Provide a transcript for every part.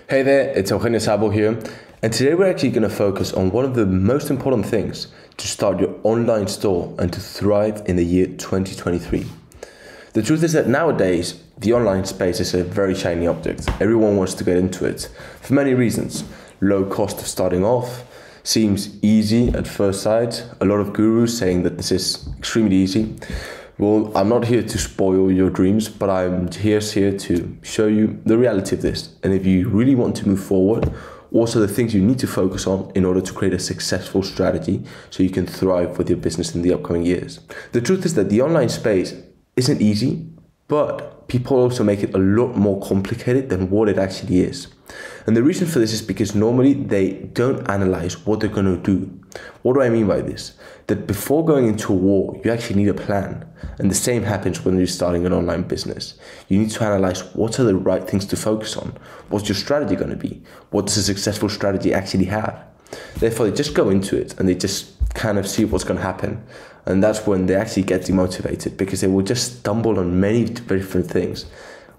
Hey there, it's Eugenio Zabell here, and today we're actually going to focus on one of the most important things to start your online store and to thrive in the year 2023. The truth is that nowadays, the online space is a very shiny object. Everyone wants to get into it for many reasons. Low cost of starting off, seems easy at first sight, a lot of gurus saying that this is extremely easy. Well, I'm not here to spoil your dreams, but I'm here to show you the reality of this. And if you really want to move forward, also the things you need to focus on in order to create a successful strategy so you can thrive with your business in the upcoming years. The truth is that the online space isn't easy, but people also make it a lot more complicated than what it actually is. And the reason for this is because normally they don't analyze what they're going to do. What do I mean by this? That before going into a war, you actually need a plan. And the same happens when you're starting an online business. You need to analyze what are the right things to focus on. What's your strategy going to be? What does a successful strategy actually have? Therefore, they just go into it and they just kind of see what's going to happen. And that's when they actually get demotivated because they will just stumble on many different things,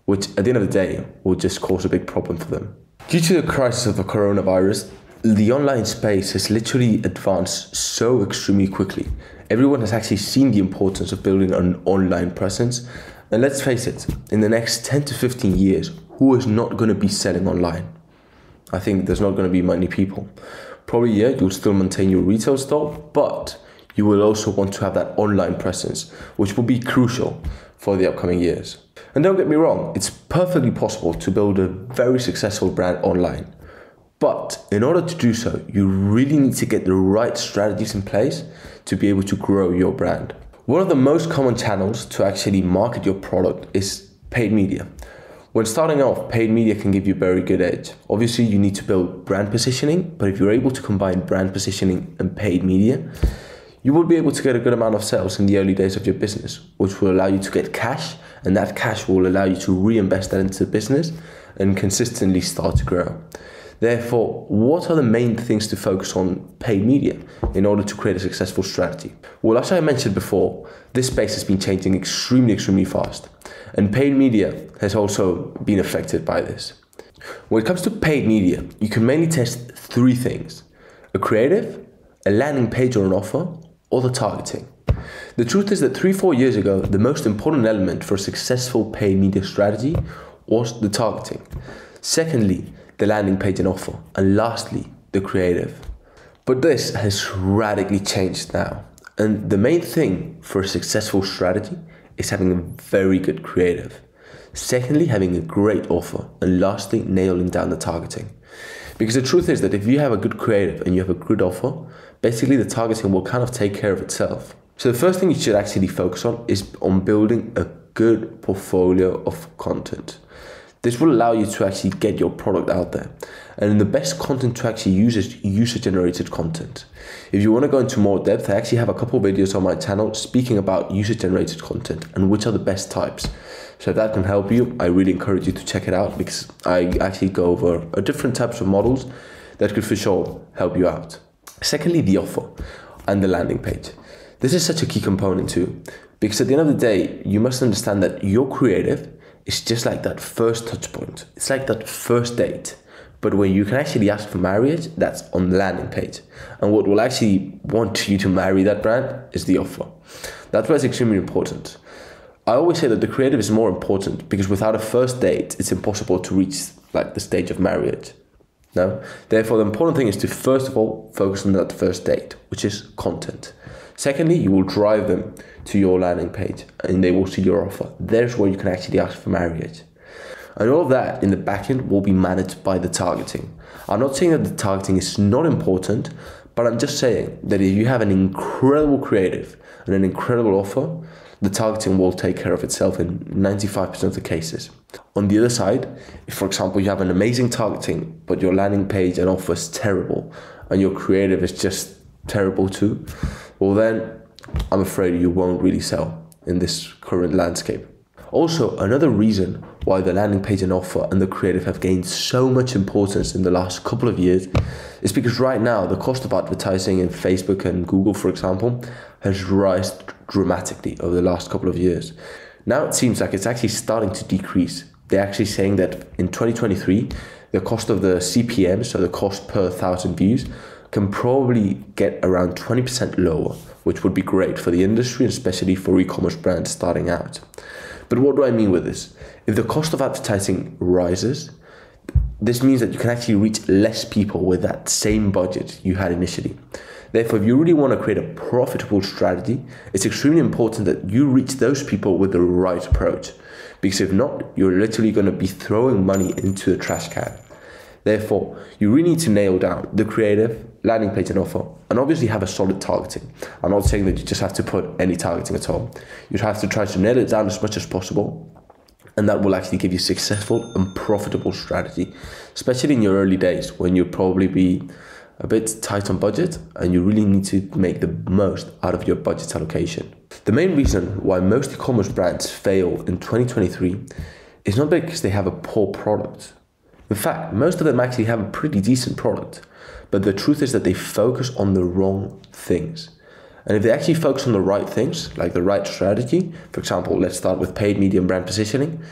which at the end of the day will just cause a big problem for them. Due to the crisis of the coronavirus, the online space has literally advanced so extremely quickly. Everyone has actually seen the importance of building an online presence. And let's face it, in the next 10 to 15 years, who is not going to be selling online? I think there's not going to be many people. Probably, yeah, you'll still maintain your retail store, but you will also want to have that online presence, which will be crucial for the upcoming years. And don't get me wrong, it's perfectly possible to build a very successful brand online. But in order to do so, you really need to get the right strategies in place to be able to grow your brand. One of the most common channels to actually market your product is paid media. When starting off, paid media can give you a very good edge. Obviously, you need to build brand positioning, but if you're able to combine brand positioning and paid media, you will be able to get a good amount of sales in the early days of your business, which will allow you to get cash, and that cash will allow you to reinvest that into the business and consistently start to grow. Therefore, what are the main things to focus on paid media in order to create a successful strategy? Well, as I mentioned before, this space has been changing extremely fast, and paid media has also been affected by this. When it comes to paid media, you can mainly test three things: a creative, a landing page or an offer, or the targeting. The truth is that 3-4 years ago, the most important element for a successful paid media strategy was the targeting. Secondly, the landing page and offer, and lastly, the creative. But this has radically changed now. And the main thing for a successful strategy is having a very good creative. Secondly, having a great offer, and lastly, nailing down the targeting. Because the truth is that if you have a good creative and you have a good offer, basically the targeting will kind of take care of itself. So the first thing you should actually focus on is on building a good portfolio of content. This will allow you to actually get your product out there. And the best content to actually use is user-generated content. If you want to go into more depth, I actually have a couple of videos on my channel speaking about user-generated content and which are the best types. So if that can help you, I really encourage you to check it out because I actually go over different types of models that could for sure help you out. Secondly, the offer and the landing page. This is such a key component too, because at the end of the day, you must understand that your creative is just like that first touch point. It's like that first date. But when you can actually ask for marriage, that's on the landing page. And what will actually want you to marry that brand is the offer. That's why it's extremely important. I always say that the creative is more important because without a first date, it's impossible to reach like the stage of marriage. No? Therefore, the important thing is to first of all focus on that first date, which is content. Secondly, you will drive them to your landing page and they will see your offer. There's where you can actually ask for marriage. And all of that in the backend will be managed by the targeting. I'm not saying that the targeting is not important, but I'm just saying that if you have an incredible creative and an incredible offer, the targeting will take care of itself in 95% of the cases. On the other side, if for example you have an amazing targeting, but your landing page and offer is terrible, and your creative is just terrible too, well then, I'm afraid you won't really sell in this current landscape. Also, another reason why the landing page and offer and the creative have gained so much importance in the last couple of years is because right now the cost of advertising in Facebook and Google, for example, has risen dramatically over the last couple of years. Now it seems like it's actually starting to decrease. They're actually saying that in 2023, the cost of the CPM, so the cost per 1,000 views, can probably get around 20% lower, which would be great for the industry, especially for e-commerce brands starting out. But what do I mean with this? If the cost of advertising rises, this means that you can actually reach less people with that same budget you had initially. Therefore, if you really want to create a profitable strategy, it's extremely important that you reach those people with the right approach. Because if not, you're literally going to be throwing money into the trash can. Therefore, you really need to nail down the creative, landing page and offer, and obviously have a solid targeting. I'm not saying that you just have to put any targeting at all. You'd have to try to nail it down as much as possible, and that will actually give you a successful and profitable strategy, especially in your early days when you'll probably be a bit tight on budget and you really need to make the most out of your budget allocation. The main reason why most e-commerce brands fail in 2023 is not because they have a poor product. In fact, most of them actually have a pretty decent product, but the truth is that they focus on the wrong things. And if they actually focus on the right things, like the right strategy, for example, let's start with paid media and brand positioning,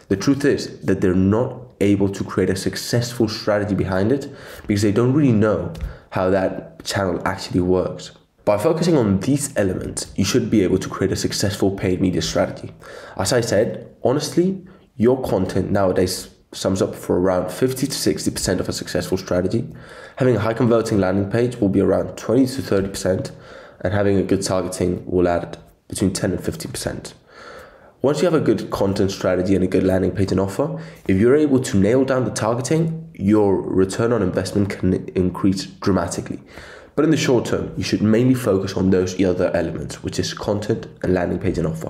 the truth is that they're not able to create a successful strategy behind it because they don't really know how that channel actually works. By focusing on these elements, you should be able to create a successful paid media strategy. As I said, honestly, your content nowadays sums up for around 50 to 60% of a successful strategy. Having a high converting landing page will be around 20 to 30%, and having a good targeting will add between 10 and 15%. Once you have a good content strategy and a good landing page and offer, if you're able to nail down the targeting, your return on investment can increase dramatically. But in the short term, you should mainly focus on those other elements, which is content and landing page and offer.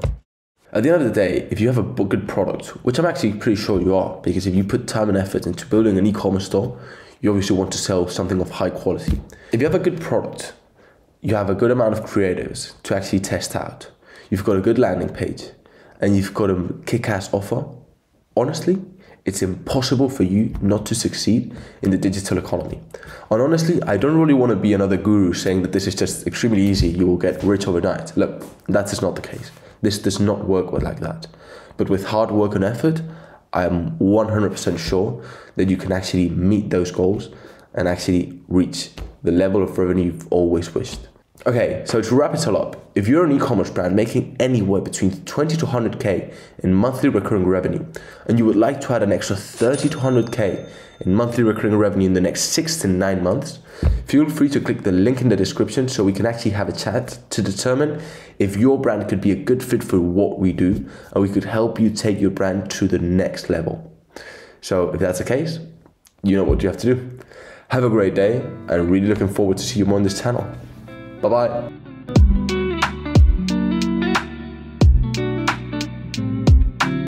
At the end of the day, if you have a good product, which I'm actually pretty sure you are, because if you put time and effort into building an e-commerce store, you obviously want to sell something of high quality. If you have a good product, you have a good amount of creatives to actually test out, you've got a good landing page, and you've got a kick-ass offer, honestly, it's impossible for you not to succeed in the digital economy. And honestly, I don't really want to be another guru saying that this is just extremely easy, you will get rich overnight. Look, that is not the case. This does not work like that. But with hard work and effort, I am 100% sure that you can actually meet those goals and actually reach the level of revenue you've always wished. Okay, so to wrap it all up, if you're an e-commerce brand making anywhere between 20 to 100K in monthly recurring revenue, and you would like to add an extra 30 to 100K in monthly recurring revenue in the next 6 to 9 months, feel free to click the link in the description so we can actually have a chat to determine if your brand could be a good fit for what we do, and we could help you take your brand to the next level. So if that's the case, you know what you have to do. Have a great day, and really looking forward to see you more on this channel. Bye-bye.